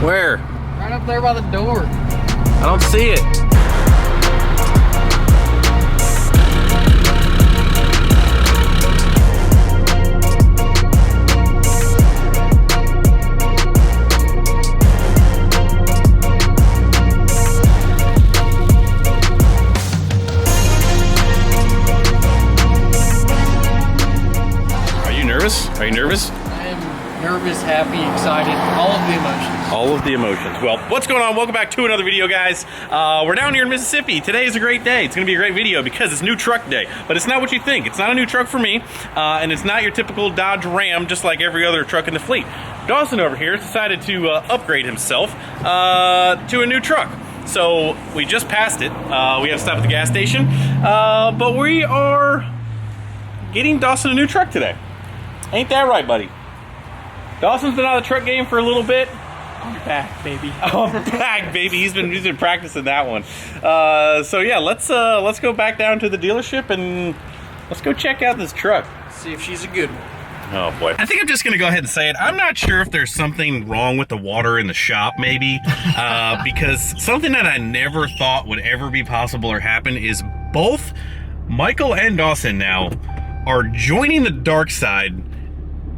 Where? Right up there by the door. I don't see it. Are you nervous? Are you nervous? I am nervous, happy, excited, all of the emotions. All of the emotions. Well, what's going on? Welcome back to another video, guys. We're down here in Mississippi. Today is a great day. It's going to be a great video because it's new truck day. But it's not what you think. It's not a new truck for me, and it's not your typical Dodge Ram, just like every other truck in the fleet. Dawson over here decided to upgrade himself to a new truck. So we just passed it. We had to stop at the gas station, but we are getting Dawson a new truck today. Ain't that right, buddy? Dawson's been out of the truck game for a little bit. I'm back, baby. Oh, I'm back, baby. He's been practicing that one. So yeah, let's go back down to the dealership and let's go check out this truck. See if she's a good one. Oh boy. I think I'm just gonna go ahead and say it. I'm not sure if there's something wrong with the water in the shop, maybe, because something that I never thought would ever be possible or happen is both Michael and Dawson now are joining the dark side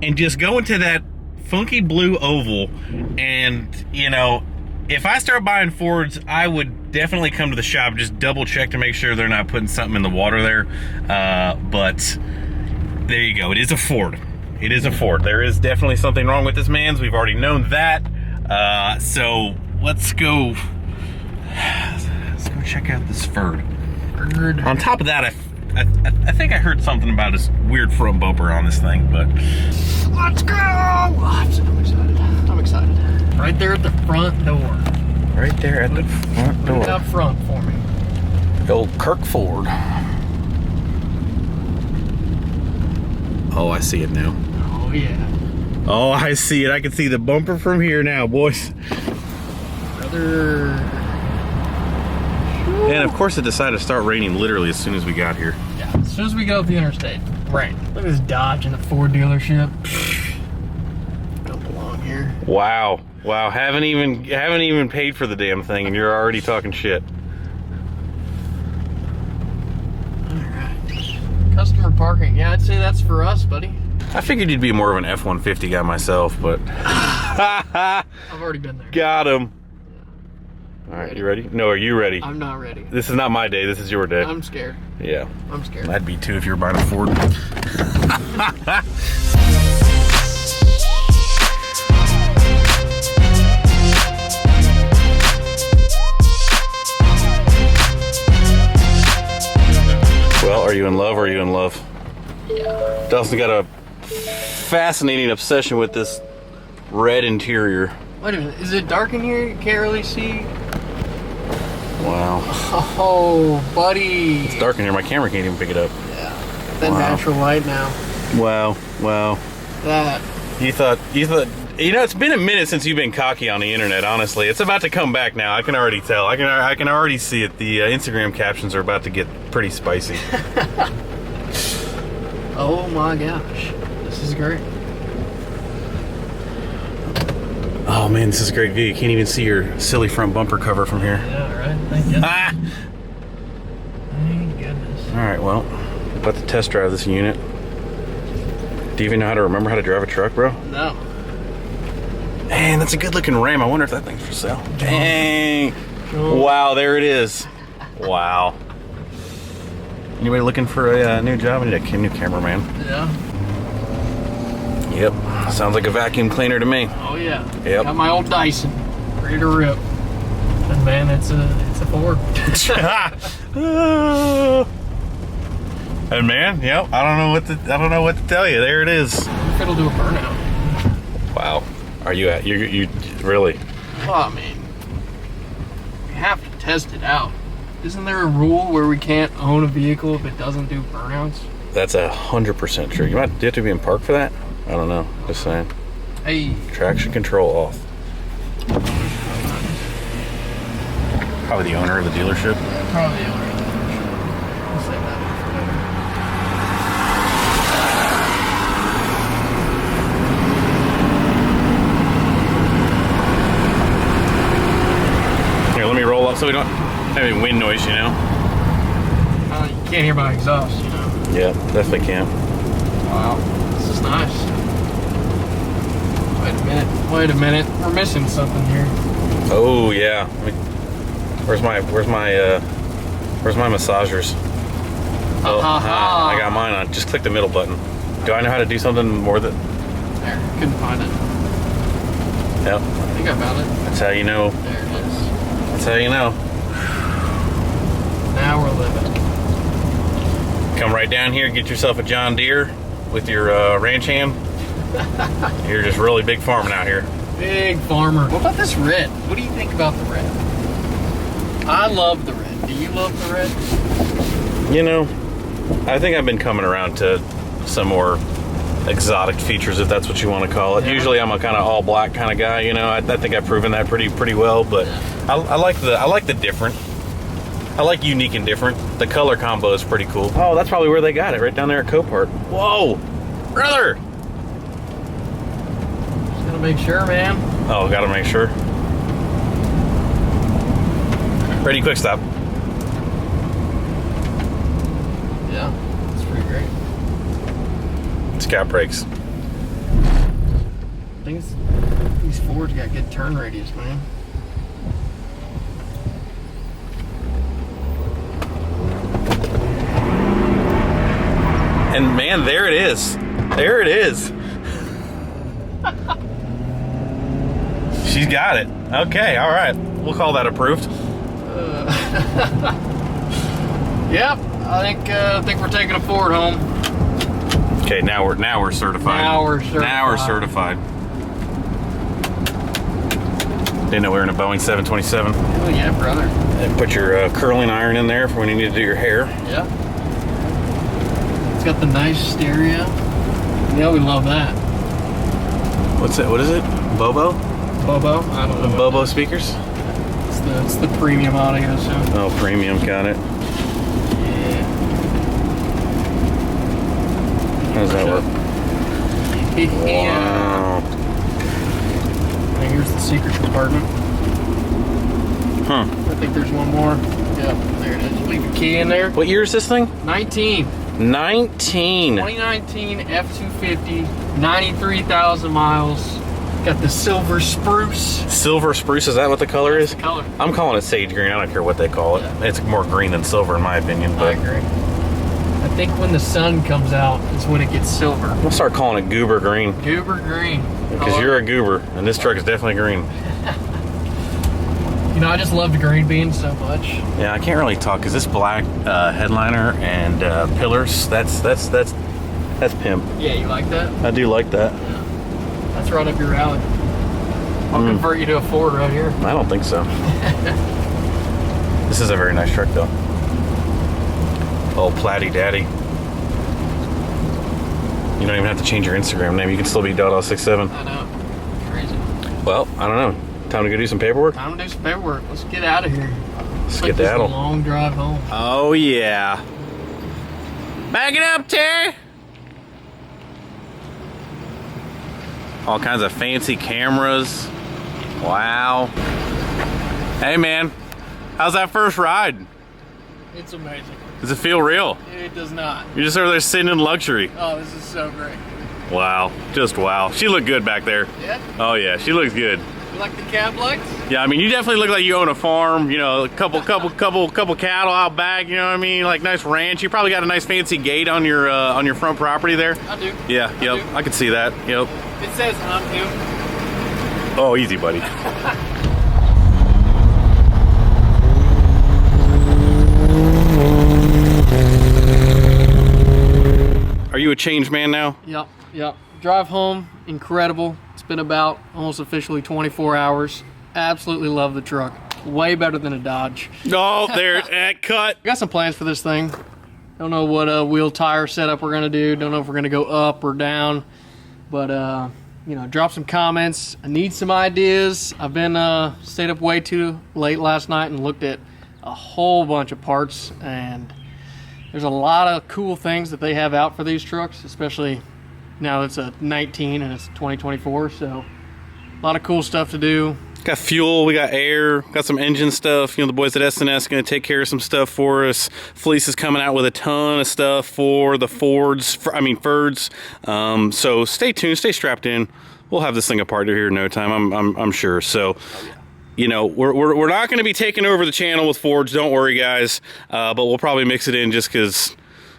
and just going to that funky blue oval. And you know, if I start buying Fords, I would definitely come to the shop, just double check to make sure they're not putting something in the water there. But there you go. It is a Ford. It is a Ford. There is definitely something wrong with this man's. We've already known that. So let's go check out this Ford. On top of that, I think I heard something about this weird front bumper on this thing, but Let's go! Oh, I'm excited. I'm excited. Right there at the front door. right there at the front Look door. up front for me. The old Kirk Ford. Oh, I see it now. Oh yeah. Oh, I see it. I can see the bumper from here now, boys. Brother. And of course it decided to start raining literally as soon as we got here. Yeah, as soon as we go up the interstate. Right. Look at this Dodge in the Ford dealership. Don't belong here. Wow. Wow. Haven't even paid for the damn thing and you're already talking shit. Alright. Customer parking. Yeah, I'd say that's for us, buddy. I figured you'd be more of an F-150 guy myself, but I've already been there. got him. All right, you ready? No, are you ready? I'm not ready. This is not my day. This is your day. I'm scared. Yeah. I'm scared. I'd be too if you were buying a Ford. Well, are you in love or are you in love? Yeah. Dawson's got a fascinating obsession with this red interior. Wait a minute. Is it dark in here? You can't really see. Wow. Oh, buddy. It's dark in here. My camera can't even pick it up. Yeah. That Wow. natural light now. Wow. Wow. That. You thought, you know, it's been a minute since you've been cocky on the internet, honestly. It's about to come back now. I can already tell. I can already see it. The Instagram captions are about to get pretty spicy. Oh my gosh. This is great. Oh man, this is a great view. You can't even see your silly front bumper cover from here. Yeah, right. Thank goodness. Ah! Thank goodness. Alright, well, about to test drive this unit. Do you even know how to remember how to drive a truck, bro? No. Man, that's a good looking Ram. I wonder if that thing's for sale. Dang. Sure. Wow, there it is. Wow. Anybody looking for a new job? I need a new cameraman. Yeah. Yep. Sounds like a vacuum cleaner to me. Oh yeah. Yep. Got my old Dyson. Ready to rip. And man, it's a Ford. And man, yep. I don't know what to tell you. There it is. If it'll do a burnout. Wow. Are you at you really? Well, I mean, we have to test it out. Isn't there a rule where we can't own a vehicle if it doesn't do burnouts? That's 100% true. You have to be in park for that? I don't know. Just saying. Hey. Traction control off. Probably the owner of the dealership. Probably the owner of the dealership. We'll save that one for later. so we don't have any wind noise, you know. You can't hear my exhaust, you know. Yeah, definitely can. Wow, this is nice. Wait a minute. We're missing something here. Oh yeah. Where's my massagers? Oh, I got mine on. Just click the middle button. Do I know how to do something more than? There, couldn't find it. Yep. I think I found it. That's how you know. There it is. That's how you know. Now we're living. Come right down here, get yourself a John Deere with your ranch hand. You're just really big farming out here. Big farmer. What about this red? What do you think about the red? I love the red. Do you love the red? You know, I think I've been coming around to some more exotic features, if that's what you want to call it. Yeah. Usually I'm a kind of all black kind of guy, you know. I think I've proven that pretty well, but I like the different. I like unique and different. The color combo is pretty cool. Oh, that's probably where they got it, right down there at Copart. Whoa, brother! Just gotta make sure, man. Oh, gotta make sure. Ready, quick stop. Yeah, that's pretty great. Scout brakes. I think these Fords got good turn radius, man. And man, there it is. There it is. She's got it. Okay, all right. We'll call that approved. Yep, I think we're taking a Ford home. Okay, now we're certified. Now we're certified. Now we're certified. Didn't know we were in a Boeing 727. Oh yeah, brother. And put your curling iron in there for when you need to do your hair. Yeah. It's got the nice stereo. Yeah, we love that. What's it? What is it? Bobo? Bobo? I don't know. Bobo speakers? It's the premium audio, so. Oh, premium, got it. Yeah. How does that work? Yeah. Wow. And here's the secret compartment. Huh. I think there's one more. Yep, there it is. Leave a key in there. What year is this thing? 19. 19. 2019 F-250, 93,000 miles. Got the silver spruce. Silver spruce, is that what the color is? That's the color. I'm calling it sage green. I don't care what they call it. Yeah. It's more green than silver in my opinion. I But agree. I think when the sun comes out is when it gets silver. I'll start calling it goober green. Goober green. Because you're a goober, and this truck is definitely green. You know, I just love the green beans so much. Yeah, I can't really talk because this black headliner and pillars, that's pimp. Yeah, you like that? I do like that. That's right up your alley. I'll convert you to a Ford right here. I don't think so. This is a very nice truck though. Oh, Platty Daddy. You don't even have to change your Instagram name. You can still be Dada67. I know. Crazy. Well, I don't know. Time to go do some paperwork? Time to do some paperwork. Let's get out of here. Skedaddle. It's a long drive home. Oh, yeah. Back it up, Terry. All kinds of fancy cameras. Wow. Hey, man. How's that first ride? It's amazing. Does it feel real? It does not. You're just over there sitting in luxury. Oh, this is so great. Wow. Just wow. She looked good back there. Yeah? Oh, yeah. She looks good. You like the cab lights? Yeah, I mean, you definitely look like you own a farm, you know, a couple cattle out back, you know what I mean? Like nice ranch. You probably got a nice fancy gate on your front property there. I do. Yeah, yep. I could see that. Yep. It says I'm him. Oh, easy, buddy. Are you a changed man now? Yep, yep. Drive home, incredible. It's been about almost officially 24 hours. Absolutely love the truck. Way better than a Dodge. Oh, there, cut. I got some plans for this thing. Don't know what wheel tire setup we're gonna do. Don't know if we're gonna go up or down. But you know, drop some comments. I need some ideas. I've been stayed up way too late last night and looked at a whole bunch of parts, and there's a lot of cool things that they have out for these trucks, especially now it's a 19 and it's 2024, so a lot of cool stuff to do. Got fuel, we got air, got some engine stuff. You know, the boys at SNS going to take care of some stuff for us. Fleece is coming out with a ton of stuff for the Fords, so stay tuned, stay strapped in. We'll have this thing apart here in no time, I'm sure. So, you know, we're not going to be taking over the channel with Fords, don't worry, guys. But we'll probably mix it in just because,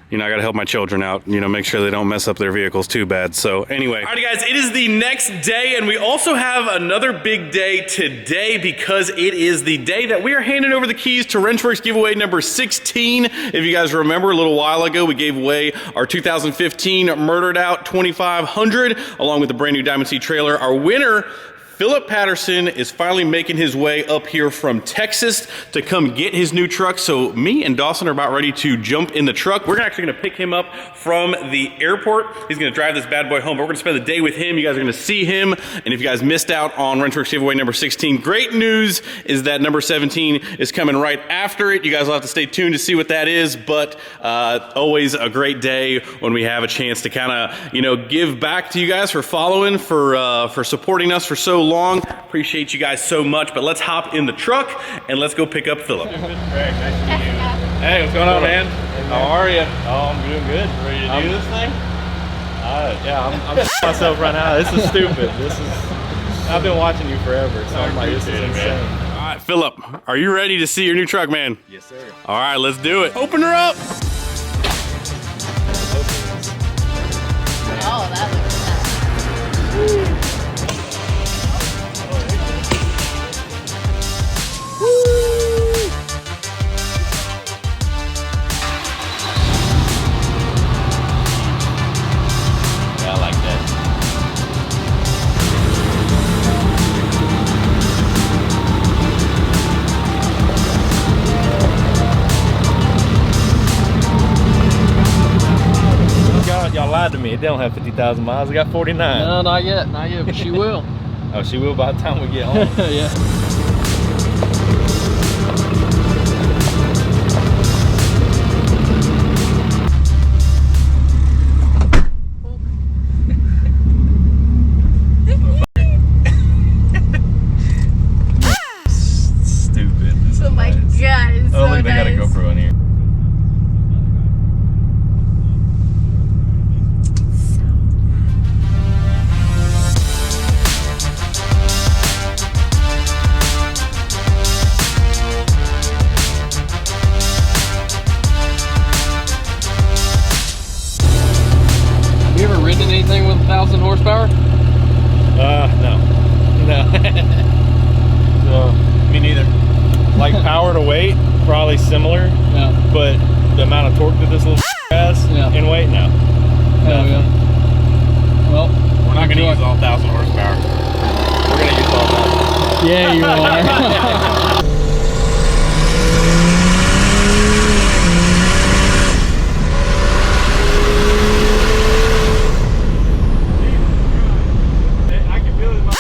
you know, I gotta help my children out, you know, make sure they don't mess up their vehicles too bad. So anyway. All right, guys, it is the next day, and we also have another big day today because it is the day that we are handing over the keys to Wrenchworks giveaway number 16. If you guys remember, a little while ago, we gave away our 2015 Murdered Out 2500, along with the brand new Diamond C trailer. Our winner, Philip Patterson, is finally making his way up here from Texas to come get his new truck. So me and Dawson are about ready to jump in the truck. We're actually gonna pick him up from the airport. He's gonna drive this bad boy home, but we're gonna spend the day with him. You guys are gonna see him. And if you guys missed out on Wrenchworks giveaway number 16, great news is that number 17 is coming right after it. You guys will have to stay tuned to see what that is, but always a great day when we have a chance to kind of, you know, give back to you guys for following, for supporting us for so long. Appreciate you guys so much, but let's hop in the truck and let's go pick up Philip. Greg, nice to meet you. Hey, what's going on, man? How are you? Oh, I'm doing good. Ready to do this thing? Yeah, I'm myself right now. This is stupid. I've been watching you forever, so I'm like, this is insane. All right, Philip, are you ready to see your new truck, man? Yes, sir. All right, let's do it. Open her up. Oh, that looks nice. Yeah, I like that. Y'all lied to me. It don't have 50,000 miles. It got 49. No, not yet, but she will. Oh, she will by the time we get home. Yeah. Stupid. Oh my god, it's Oh, so look, they got a nice. GoPro in here. Have you ever ridden anything with 1,000 horsepower? No. No. So, me neither. Like power to weight, probably similar, Yeah. but the amount of torque that this little has Yeah. in weight, no. Hell yeah. Well, We're not going to use all 1,000 horsepower. We're gonna use all that. yeah, you are. I can feel it in my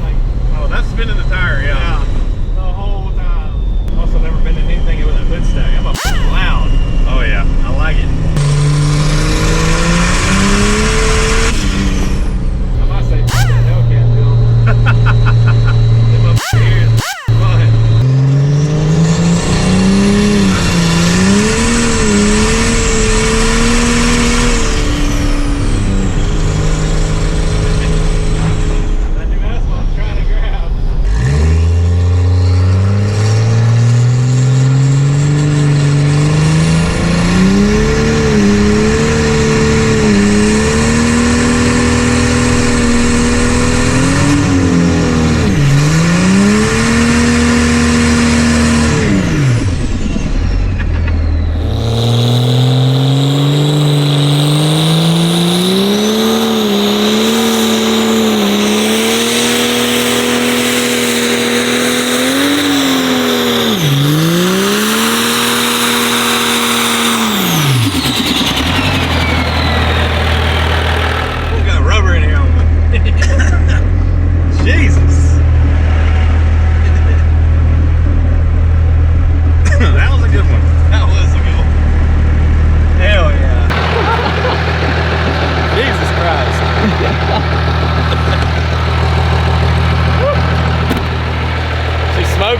like, Oh, that's spinning the tire, yeah, the whole time. Also never been in anything with a hood stack. I'm a loud. Oh, yeah. I like it. I might say that Hellcat build. Them up here is fun. I think that's what I'm trying to grab.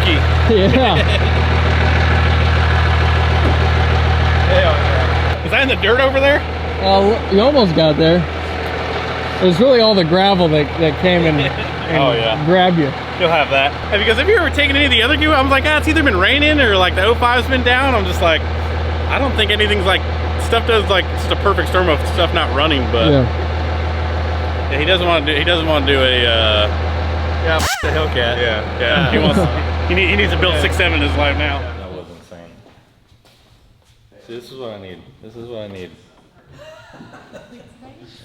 karaoke. Yeah. Hell yeah. Is that in the dirt over there? You almost got there. It was really all the gravel that came and Oh, yeah. grabbed you. You'll have that. Have you ever taken any of the other gear? I was like, it's either been raining or like the 05's been down. I'm just like, I don't think anything's like, stuff does like just a perfect storm of stuff not running, but yeah, he doesn't want to do a Yeah, the Hellcat. yeah. He needs to build 6.7 in his life now. That was insane. See, this is what I need. This is what I need.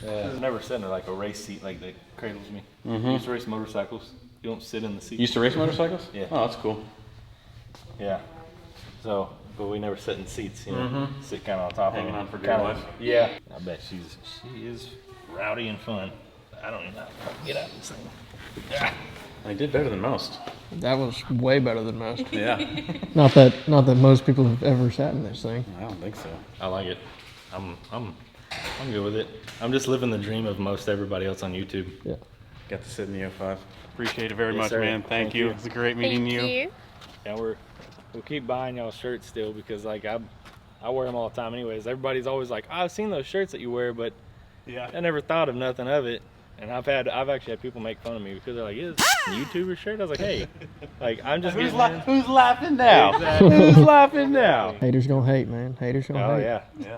Yeah, I've never sat in like a race seat like that cradles me. I used to race motorcycles. You don't sit in the seat. You used to race motorcycles? Yeah. Oh, that's cool. Yeah. So, but we never sit in seats, you know. Sit kind of on top Hanging of on for them. dear life. Yeah. I bet she is rowdy and fun. I don't even know how to get out of this thing. I did better than most. That was way better than most. Yeah. Not that most people have ever sat in this thing. I don't think so. I like it. I'm good with it. I'm just living the dream of most everybody else on YouTube. Yeah. Got to sit in the 05. Appreciate it very Yes, much, sir. man. Thank you. you. It's a great meeting Thank you. you. Yeah, we'll keep buying y'all shirts still because like I wear them all the time anyways. Everybody's always like, I've seen those shirts that you wear, but Yeah. I never thought of nothing of it. And I've actually had people make fun of me because they're like, "Is this a YouTuber shirt?" I was like, "Hey, like I'm just Who's getting in." who's laughing now? Exactly. Who's laughing now? Haters gonna hate, man. Haters gonna Oh hate. yeah, Yeah.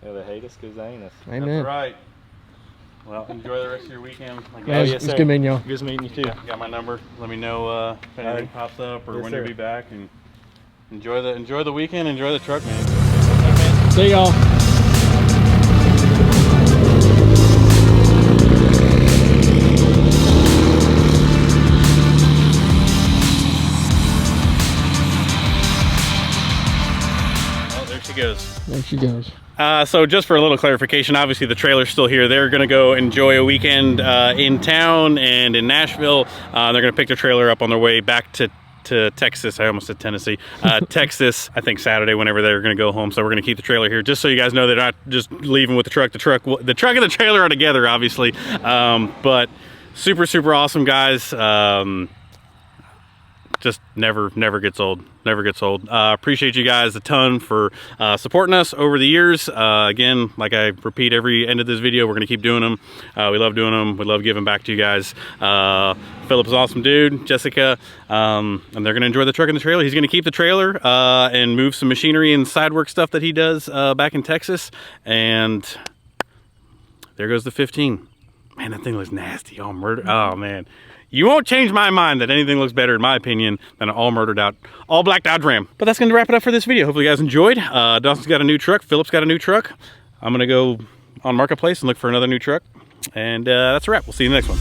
yeah, they hate us because they ain't us. Amen. That's right. Well, enjoy the rest of your weekend. I Yeah, guess. it's good meeting y'all. Good meeting you too. Got my number. Let me know if anything Alright. pops up or Yes, when sir. you'll be back. And enjoy the weekend. Enjoy the truck, man. See y'all. Oh, there she goes. There she goes. So just for a little clarification, obviously the trailer's still here. They're going to go enjoy a weekend in town and in Nashville. They're going to pick their trailer up on their way back to Texas. I almost said Tennessee. Texas, I think Saturday whenever they're going to go home. So we're going to keep the trailer here just so you guys know they're not just leaving with the truck. The truck and the trailer are together, obviously. But super, super awesome guys. Just never gets old. Never gets old. Appreciate you guys a ton for supporting us over the years. Again, like I repeat every end of this video, we're gonna keep doing them. We love doing them. We love giving back to you guys. Philip's an awesome dude. Jessica, and they're gonna enjoy the truck and the trailer. He's gonna keep the trailer and move some machinery and side work stuff that he does back in Texas. And there goes the 15. Man, that thing looks nasty. All murder. Oh man. You won't change my mind that anything looks better, in my opinion, than an all black Dodge Ram. But that's going to wrap it up for this video. Hopefully you guys enjoyed. Dawson's got a new truck. Philip's got a new truck. I'm going to go on Marketplace and look for another new truck. And that's a wrap. We'll see you in the next one.